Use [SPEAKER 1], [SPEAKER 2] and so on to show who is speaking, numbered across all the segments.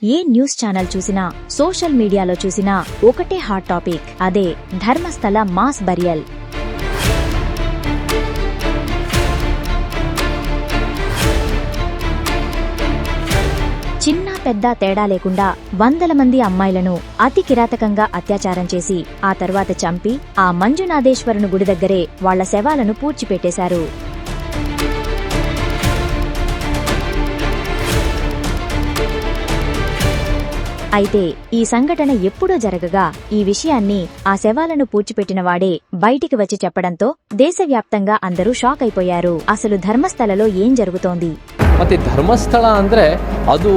[SPEAKER 1] ఏ news channel చూసినా social మీడియాలో చూసినా ఒకటే హాట్ టాపిక్, అదే ధర్మస్థల మాస్ బరియల్. చిన్న పెద్ద తేడా లేకుండా వందల మంది అమ్మాయిలను అతి కిరాతకంగా అత్యాచారం చేసి ఆ తర్వాత చంపి ఆ మంజునాథేశ్వరుని గుడి దగ్గరే వాళ్ల శవాలను పూడ్చిపెట్టేశారు. అయితే ఈ సంఘటన ఎప్పుడో జరగగా ఈ విషయాన్ని ఆ శవాలను పూడ్చిపెట్టిన వాడే బయటికి వచ్చి చెప్పడంతో దేశవ్యాప్తంగా అందరూ షాక్ అయిపోయారు. అసలు ధర్మస్థలలో ఏం జరుగుతోంది?
[SPEAKER 2] ಮತ್ತೆ ಧರ್ಮಸ್ಥಳ ಅಂದ್ರೆ ಅದು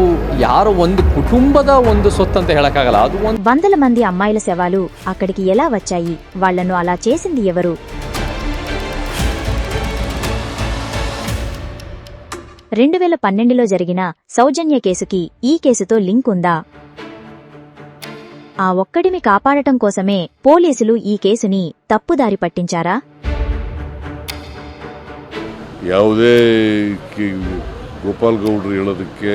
[SPEAKER 2] ಯಾರೋ ಒಂದು ಕುಟುಂಬದ ಒಂದು ಸೊತ್ತು ಅಂತ ಹೇಳಕ್ಕಾಗಲ್ಲ. ಅದು
[SPEAKER 1] వందల మంది అమ్మాయిల శవాలు అక్కడికి ఎలా వచ్చాయి? వాళ్లను అలా చేసింది ఎవరు? 2012లో జరిగిన సౌజన్య కేసుకి ఈ కేసుతో లింక్ ఉందా? ఆ ఒక్కడిని కాపాడటం కోసమే పోలీసులు ఈ కేసుని తప్పుదారి పట్టించారా?
[SPEAKER 3] గోపాల్ గౌడ్రు ಹೇಳೋದಕ್ಕೆ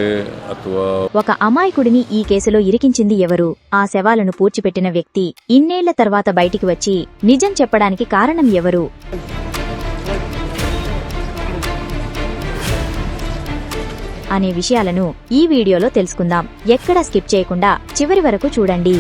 [SPEAKER 3] ಅಥವಾ
[SPEAKER 1] ఒక అమాయకుడిని ఈ కేసులో ఇరికించింది ఎవరు? ఆ శవాలను పూడ్చిపెట్టిన వ్యక్తి ఇన్నేళ్ల తర్వాత బయటికి వచ్చి నిజం చెప్పడానికి కారణం ఎవరు? అనే విషయాలను ఈ వీడియోలో తెలుసుకుందాం. ఎక్కడా స్కిప్ చేయకుండా చివరి వరకు చూడండి.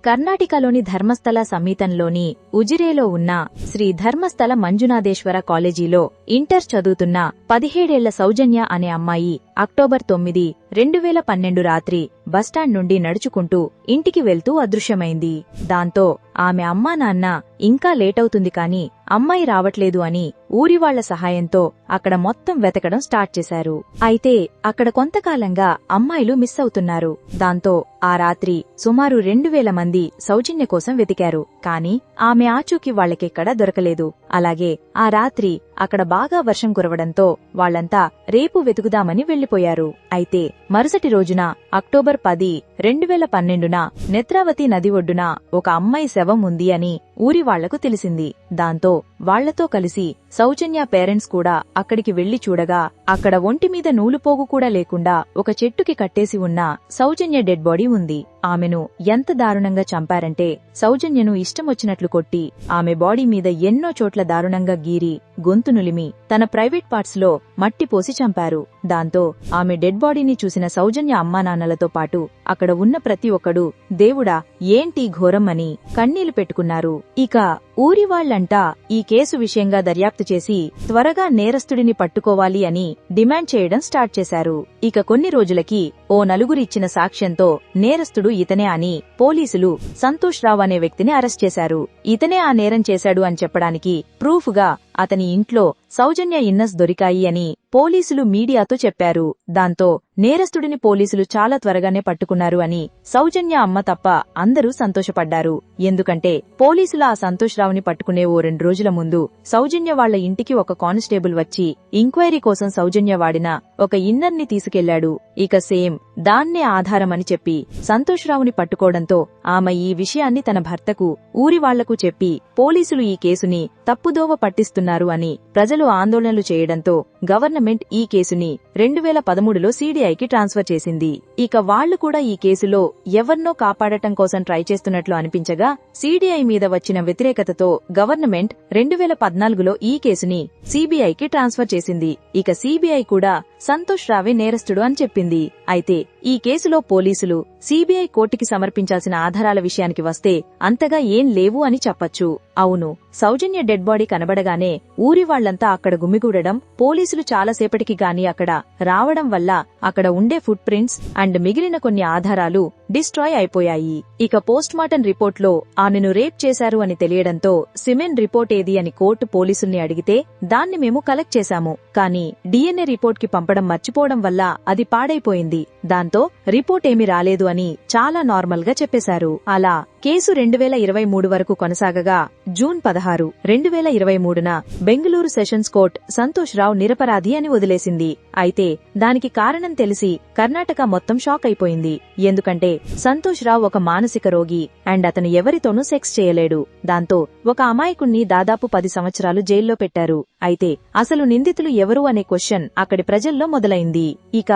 [SPEAKER 1] కర్ణాటకలోని ధర్మస్థల సమీపంలోని ఉజిరేలో ఉన్న శ్రీ ధర్మస్థల మంజునాథేశ్వర కాలేజీలో ఇంటర్ చదువుతున్న 17 ఏళ్ల సౌజన్య అనే అమ్మాయి అక్టోబర్ 9, 2012 రాత్రి బస్టాండ్ నుండి నడుచుకుంటూ ఇంటికి వెళ్తూ అదృశ్యమైంది. దాంతో ఆమె అమ్మా నాన్న ఇంకా లేటవుతుంది కాని అమ్మాయి రావట్లేదు అని ఊరివాళ్ల సహాయంతో అక్కడ మొత్తం వెతకడం స్టార్ట్ చేశారు. అయితే అక్కడ కొంతకాలంగా అమ్మాయిలు మిస్ అవుతున్నారు. దాంతో ఆ రాత్రి సుమారు 2000 మంది సౌజన్య కోసం వెతికారు. కాని ఆమె ఆచూకీ వాళ్లకెక్కడా దొరకలేదు. అలాగే ఆ రాత్రి అక్కడ బాగా వర్షం కురవడంతో వాళ్లంతా రేపు వెతుకుదామని వెళ్లిపోయారు. అయితే మరుసటి రోజున అక్టోబర్ 10, 2012న నేత్రావతి నది ఒడ్డున ఒక అమ్మాయి శవం ఉంది అని ఊరి వాళ్లకు తెలిసింది. దాంతో వాళ్లతో కలిసి సౌజన్య పేరెంట్స్ కూడా అక్కడికి వెళ్లి చూడగా అక్కడ ఒంటిమీద నూలుపోగు కూడా లేకుండా ఒక చెట్టుకి కట్టేసి ఉన్న సౌజన్య డెడ్ బాడీ ఉంది. ఆమెను ఎంత దారుణంగా చంపారంటే సౌజన్యను ఇష్టమొచ్చినట్లు కొట్టి ఆమె బాడీ మీద ఎన్నో చోట్ల దారుణంగా గీరి గొంతు నులిమి తన ప్రైవేట్ పార్ట్స్ లో మట్టి పోసి చంపారు. దాంతో ఆమె డెడ్ బాడీని చూసిన సౌజన్య అమ్మానాన్నలతో పాటు అక్కడ ఉన్న ప్రతి ఒక్కడు దేవుడా ఏంటి ఘోరం అని కన్నీళ్లు పెట్టుకున్నారు. ఇక ఊరి వాళ్లంటా ఈ కేసు విషయంగా దర్యాప్తు చేసి త్వరగా నేరస్తుడిని పట్టుకోవాలి అని డిమాండ్ చేయడం స్టార్ట్ చేశారు. ఇక కొన్ని రోజులకి ఓ నలుగురిచ్చిన సాక్ష్యంతో నేరస్తుడు ఇతనే అని పోలీసులు సంతోష్ రావు అనే వ్యక్తిని అరెస్ట్ చేశారు. ఇతనే ఆ నేరం చేశాడు అని చెప్పడానికి ప్రూఫ్ గా అతని ఇంట్లో సౌజన్య ఇన్నస్ దొరికాయి అని పోలీసులు మీడియాతో చెప్పారు. దాంతో నేరస్తుడిని పోలీసులు చాలా త్వరగానే పట్టుకున్నారు అని సౌజన్య అమ్మ తప్ప అందరూ సంతోషపడ్డారు. ఎందుకంటే పోలీసులు ఆ సంతోష్ రావుని పట్టుకునే ఓ 2 రోజుల ముందు సౌజన్య వాళ్ల ఇంటికి ఒక కానిస్టేబుల్ వచ్చి ఎంక్వైరీ కోసం సౌజన్య వాడిన ఒక ఇన్నర్ ని తీసుకెళ్లాడు. ఇక సేమ్ దాన్నే ఆధారమని చెప్పి సంతోష్ రావుని పట్టుకోవడంతో ఆమె ఈ విషయాన్ని తన భర్తకు ఊరి వాళ్లకు చెప్పి పోలీసులు ఈ కేసుని తప్పుదోవ పట్టిస్తున్నారు అని ప్రజలు ఆందోళనలు చేయడంతో గవర్నమెంట్ ఈ కేసుని 2013లో సిడిఐకి ట్రాన్స్ఫర్ చేసింది. ఇక వాళ్లు కూడా ఈ కేసులో ఎవర్నో కాపాడటం కోసం ట్రై చేస్తున్నట్లు అనిపించగా సిడిఐ మీద వచ్చిన వ్యతిరేకతతో గవర్నమెంట్ 2014లో ఈ కేసుని సిబిఐకి ట్రాన్స్ఫర్ చేసింది. ఇక సిబిఐ కూడా సంతోష్ రావే నేరస్తుడు అని చెప్పింది. అయితే ఈ కేసులో పోలీసులు సిబిఐ కోర్టుకి సమర్పించాల్సిన ఆధారాల విషయానికి వస్తే అంతగా ఏం లేవు అని చెప్పొచ్చు. అవును, సౌజన్య డెడ్ బాడీ కనబడగానే ఊరి వాళ్లంతా అక్కడ గుమిగూడడం, పోలీసులు చాలాసేపటికి గాని అక్కడ రావడం వల్ల అక్కడ ఉండే ఫుట్ ప్రింట్స్ అండ్ మిగిలిన కొన్ని ఆధారాలు డిస్ట్రాయ్ అయిపోయాయి. ఇక పోస్ట్ మార్టం రిపోర్ట్ లో ఆమెను రేప్ చేశారు అని తెలియడంతో సిమెన్ రిపోర్ట్ ఏది అని కోర్టు పోలీసుల్ని అడిగితే దాన్ని మేము కలెక్ట్ చేశాము, కానీ డిఎన్ఏ రిపోర్ట్ కి పంపడం మర్చిపోవడం వల్ల అది పాడైపోయింది. దాంతో రిపోర్ట్ ఏమీ రాలేదు అని చాలా నార్మల్ గా చెప్పేశారు. అలా కేసు 2023 వరకు కొనసాగగా జూన్ 16, 2023న బెంగళూరు సెషన్స్ కోర్ట్ సంతోష్ రావు నిరపరాధి అని వదిలేసింది. అయితే దానికి కారణం తెలిసి కర్ణాటక మొత్తం షాక్ అయిపోయింది. ఎందుకంటే సంతోష్ రావు ఒక మానసిక రోగి అండ్ అతను ఎవరితోనూ సెక్స్ చేయలేడు. దాంతో ఒక అమాయకుణ్ణి దాదాపు 10 సంవత్సరాలు జైల్లో పెట్టారు. అయితే అసలు నిందితులు ఎవరు అనే క్వశ్చన్ అక్కడి ప్రజల్లో మొదలైంది. ఇక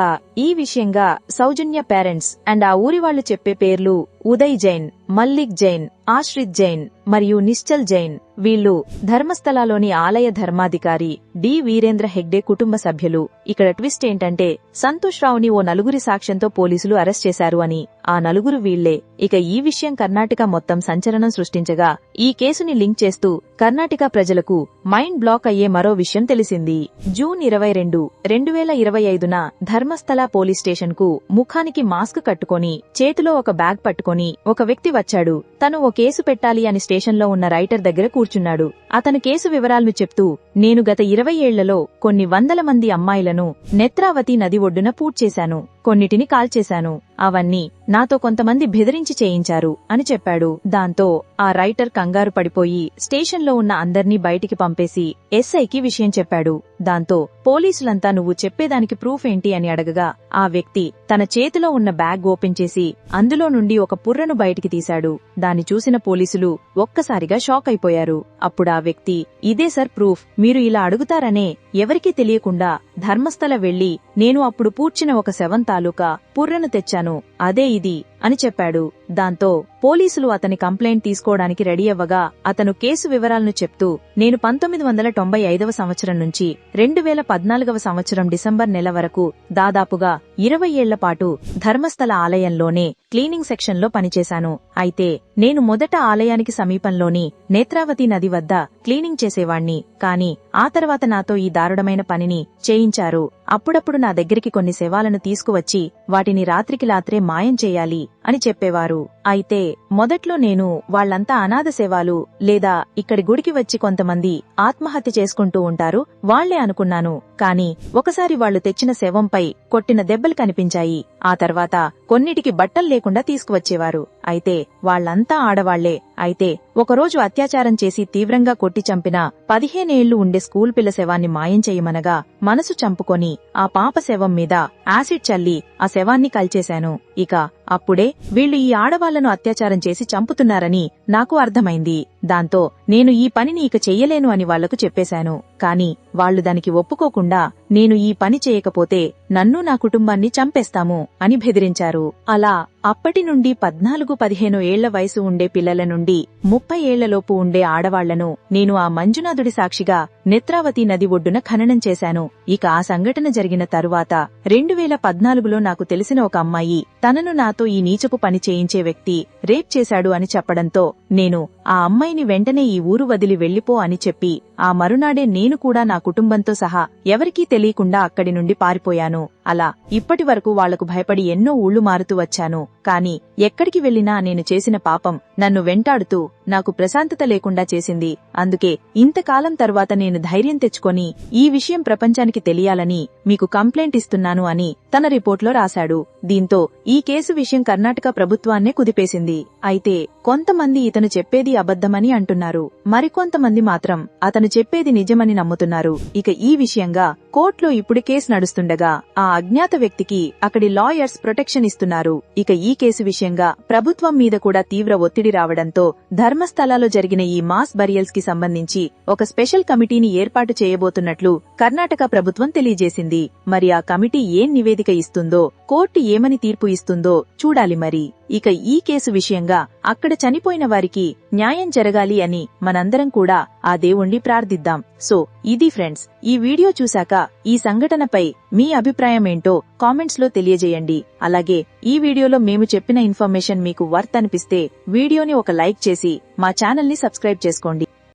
[SPEAKER 1] ఈ విషయంగా సౌజన్య పేరెంట్స్ అండ్ ఆ ఊరి వాళ్లు చెప్పే పేర్లు ఉదయ్ జైన్, మల్లిక్ జైన్, ఆశ్రిత్ జైన్ మరియు నిశ్చల్ జైన్. వీళ్లు ధర్మస్థలలోని ఆలయ ధర్మాధికారి డి వీరేంద్ర హెగ్డే కుటుంబ సభ్యులు. ఇక్కడ ట్విస్ట్ ఏంటంటే సంతోష్ రావుని ఓ నలుగురి సాక్ష్యంతో పోలీసులు అరెస్ట్ చేశారు అని. ఆ నలుగురు వీళ్లే. ఇక ఈ విషయం కర్ణాటక మొత్తం సంచలనం సృష్టించగా ఈ కేసుని లింక్ చేస్తూ కర్ణాటక ప్రజలకు మైండ్ బ్లాక్ అయ్యే మరో విషయం తెలిసింది. జూన్ 22, 2025న ధర్మస్థల పోలీస్ స్టేషన్ కు ముఖానికి మాస్క్ కట్టుకొని చేతిలో ఒక బ్యాగ్ పట్టుకొని ఒక వ్యక్తి వచ్చాడు. తను ఓ కేసు పెట్టాలి అని స్టేషన్లో ఉన్న రైటర్ దగ్గర కూర్చున్నాడు. అతను కేసు వివరాలను చెప్తూ, నేను గత 20 ఏళ్లలో కొన్ని వందల మంది అమ్మాయిలను నేత్రావతి నది ఒడ్డున పూడ్చేశాను, కొన్నిటిని కాల్చేశాను. అవన్నీ నాతో కొంతమంది బెదిరించి చేయించారు అని చెప్పాడు. దాంతో ఆ రైటర్ కంగారు పడిపోయి స్టేషన్లో ఉన్న అందర్నీ బయటికి పంపేసి ఎస్ఐకి విషయం చెప్పాడు. దాంతో పోలీసులంతా నువ్వు చెప్పేదానికి ప్రూఫ్ ఏంటి అని అడగగా ఆ వ్యక్తి తన చేతిలో ఉన్న బ్యాగ్ ఓపెన్ చేసి అందులో నుండి ఒక పుర్రను బయటికి తీశాడు. దాన్ని చూసిన పోలీసులు ఒక్కసారిగా షాక్ అయిపోయారు. అప్పుడా వ్యక్తి, ఇదే సార్ ప్రూఫ్, మీరు ఇలా అడుగుతారనే ఎవరికీ తెలియకుండా ధర్మస్థల వెళ్లి నేను అప్పుడు పూడ్చిన ఒక శవం తాలూకా పుర్రను తెచ్చాను, అదే ఇది అని చెప్పాడు. దాంతో పోలీసులు అతని కంప్లైంట్ తీసుకోవడానికి రెడీ అవ్వగా అతను కేసు వివరాలను చెప్తూ, నేను 1995వ సంవత్సరం నుంచి 2014వ సంవత్సరం డిసెంబర్ నెల వరకు దాదాపుగా 20 ఏళ్ల పాటు ధర్మస్థల ఆలయంలోనే క్లీనింగ్ సెక్షన్లో పనిచేశాను. అయితే నేను మొదట ఆలయానికి సమీపంలోని నేత్రావతి నది వద్ద క్లీనింగ్ చేసేవాణ్ణి. కాని ఆ తర్వాత నాతో ఈ దారుణమైన పనిని చేయించారు. అప్పుడప్పుడు నా దగ్గరికి కొన్ని శవాలను తీసుకువచ్చి వాటిని రాత్రికి రాత్రే మాయం చేయాలి అని చెప్పేవారు. అయితే మొదట్లో నేను వాళ్లంతా అనాథ శవాలు లేదా ఇక్కడి గుడికి వచ్చి కొంతమంది ఆత్మహత్య చేసుకుంటూ ఉంటారు వాళ్లే అనుకున్నాను. కాని ఒకసారి వాళ్లు తెచ్చిన శవంపై కొట్టిన దెబ్బలు కనిపించాయి. ఆ తర్వాత కొన్నిటికి బట్టలు లేకుండా తీసుకువచ్చేవారు. అయితే వాళ్లంతా ఆడవాళ్లే. అయితే ఒకరోజు అత్యాచారం చేసి తీవ్రంగా కొట్టి చంపిన 15 ఏళ్లు ఉండే స్కూల్ పిల్ల శవాన్ని మాయం చేయమనగా మనసు చంపుకొని ఆ పాప శవం మీద యాసిడ్ చల్లి ఆ శవాన్ని కాల్చేశాను. ఇక అప్పుడే వీళ్లు ఈ ఆడవాళ్లను అత్యాచారం చేసి చంపుతున్నారని నాకు అర్థమైంది. దాంతో నేను ఈ పనిని ఇక చెయ్యలేను అని వాళ్లకు చెప్పేశాను. కాని వాళ్లు దానికి ఒప్పుకోకుండా నేను ఈ పని చేయకపోతే నన్ను నా కుటుంబాన్ని చంపేస్తాము అని బెదిరించారు. అలా అప్పటి నుండి 14-15 ఏళ్ల వయసు ఉండే పిల్లల నుండి 30 ఏళ్లలోపు ఉండే ఆడవాళ్లను నేను ఆ మంజునాథుడి సాక్షిగా నేత్రావతి నది ఒడ్డున ఖననం చేశాను. ఇక ఆ సంఘటన జరిగిన తరువాత 2014లో నాకు తెలిసిన ఒక అమ్మాయి తనను నాతో ఈ నీచపు పని చేయించే వ్యక్తి రేప్ చేశాడు అని చెప్పడంతో నేను ఆ అమ్మాయిని వెంటనే ఈ ఊరు వదిలి వెళ్లిపో అని చెప్పి ఆ మరునాడే నేను కూడా నా కుటుంబంతో సహా ఎవరికీ తెలియకుండా అక్కడి నుండి పారిపోయాను. అలా ఇప్పటి వరకు వాళ్లకు భయపడి ఎన్నో ఊళ్లు మారుతూ వచ్చాను. కాని ఎక్కడికి వెళ్లినా నేను చేసిన పాపం నన్ను వెంటాడుతూ నాకు ప్రశాంతత లేకుండా చేసింది. అందుకే ఇంతకాలం తరువాత నేను ధైర్యం తెచ్చుకొని ఈ విషయం ప్రపంచానికి తెలియాలని మీకు కంప్లైంట్ ఇస్తున్నాను అని తన రిపోర్ట్లో రాశాడు. దీంతో ఈ కేసు విషయం కర్ణాటక ప్రభుత్వాన్నే కుదిపేసింది. అయితే కొంతమంది ఇతను చెప్పేది అబద్ధమని అంటున్నారు. మరికొంతమంది మాత్రం అతను చెప్పేది నిజమని నమ్ముతున్నారు. ఇక ఈ విషయంగా కోర్టులో ఇప్పుడు కేసు నడుస్తుండగా ఆ అజ్ఞాత వ్యక్తికి అక్కడి లాయర్స్ ప్రొటెక్షన్ ఇస్తున్నారు. ఇక ఈ కేసు విషయంగా ప్రభుత్వం మీద కూడా తీవ్ర ఒత్తిడి రావడంతో ధర్మస్థలాలో జరిగిన ఈ మాస్ బరియల్స్ కి సంబంధించి ఒక స్పెషల్ కమిటీని ఏర్పాటు చేయబోతున్నట్లు కర్ణాటక ప్రభుత్వం తెలియజేసింది. మరి ఆ కమిటీ ఏం నివేదిక ఇస్తుందో, కోర్టు ఏమని తీర్పు ఇస్తుందో చూడాలి. మరి ఇక ఈ కేసు విషయంగా అక్కడ చనిపోయిన వారికి న్యాయం జరగాలి అని మనందరం కూడా ఆ దేవుణ్ణి ప్రార్థిద్దాం. సో ఇది ఫ్రెండ్స్, ఈ వీడియో చూశాక ఈ సంఘటనపై మీ అభిప్రాయం ఏంటో కామెంట్స్ లో తెలియజేయండి. అలాగే ఈ వీడియోలో మేము చెప్పిన ఇన్ఫర్మేషన్ మీకు వర్త్ అనిపిస్తే వీడియోని ఒక లైక్ చేసి మా ఛానల్ ని సబ్స్క్రైబ్ చేసుకోండి.